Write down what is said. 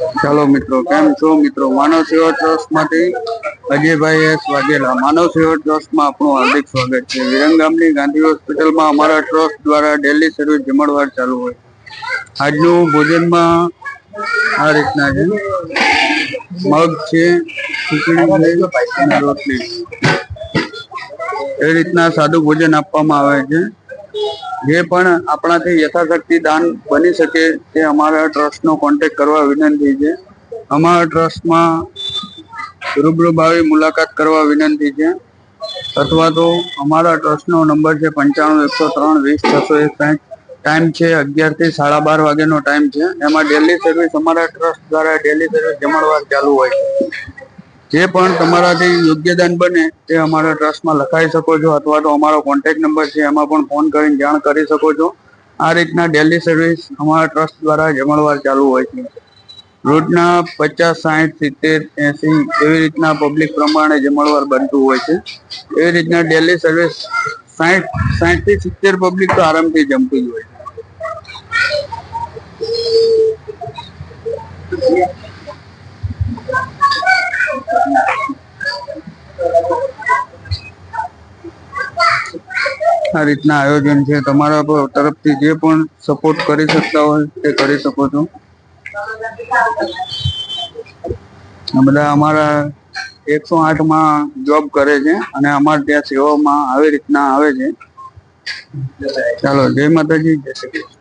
ચાલો મિત્રો, કેમ છો મિત્રો? માનવ સેવા ટ્રસ્ટમાંથી અજયભાઈ એસ વાઘેલા. માનવ સેવા ટ્રસ્ટમાં આપણું હાર્દિક સ્વાગત છે. વિરંગામની ગાંધી હોસ્પિટલમાં અમારા ટ્રસ્ટ દ્વારા ડેલી સર્વિસ જમણવાર ચાલુ હોય. આજનું ભોજનમાં આ રીતના છે: મગ છે, ખીચડી અને રોટલી. એ રીતના સાદું ભોજન આપવામાં આવે છે. જે પણ આપણાથી યથાશક્તિ દાન બની શકે તે અમારા ટ્રસ્ટનો કોન્ટેક્ટ કરવા વિનંતી છે. અમારા ટ્રસ્ટમાં રૂબરૂ આવી મુલાકાત કરવા વિનંતી છે, અથવા તો અમારા ટ્રસ્ટનો નંબર છે 95-103-20-661. ટાઈમ છે 11 થી 12:30 વાગ્યાનો ટાઈમ છે. એમાં ડેલી સર્વિસ અમારા ટ્રસ્ટ દ્વારા ડેલી સર્વિસ જમણવાર ચાલુ હોય છે. જે પણ તમારાથી યોગ્યદાન બને તે અમારા ટ્રસ્ટમાં લખાઈ શકો છો, અથવા તો અમારો કોન્ટેક્ટ નંબર છે એમાં પણ ફોન કરીને જાણ કરી શકો છો. આ રીતના ડેલી સર્વિસ અમારા ટ્રસ્ટ દ્વારા જમણવાર ચાલુ હોય છે. રોજના 50, 60, 70, 80 એવી રીતના પબ્લિક પ્રમાણે જમણવાર બનતું હોય છે. એવી રીતના ડેલી સર્વિસ 60 થી 70 પબ્લિક તો આરામથી જમતી જ હોય છે. આ રીતના આયોજન છે. તમારા તરફથી જે પણ સપોર્ટ કરી શકતા હોય તે કરી શકો છો. આ બધા અમારા 108માં જોબ કરે છે અને અમારે ત્યાં સેવામાં આવી રીતના આવે છે. ચાલો, જય માતાજી, જય શ્રી કૃષ્ણ.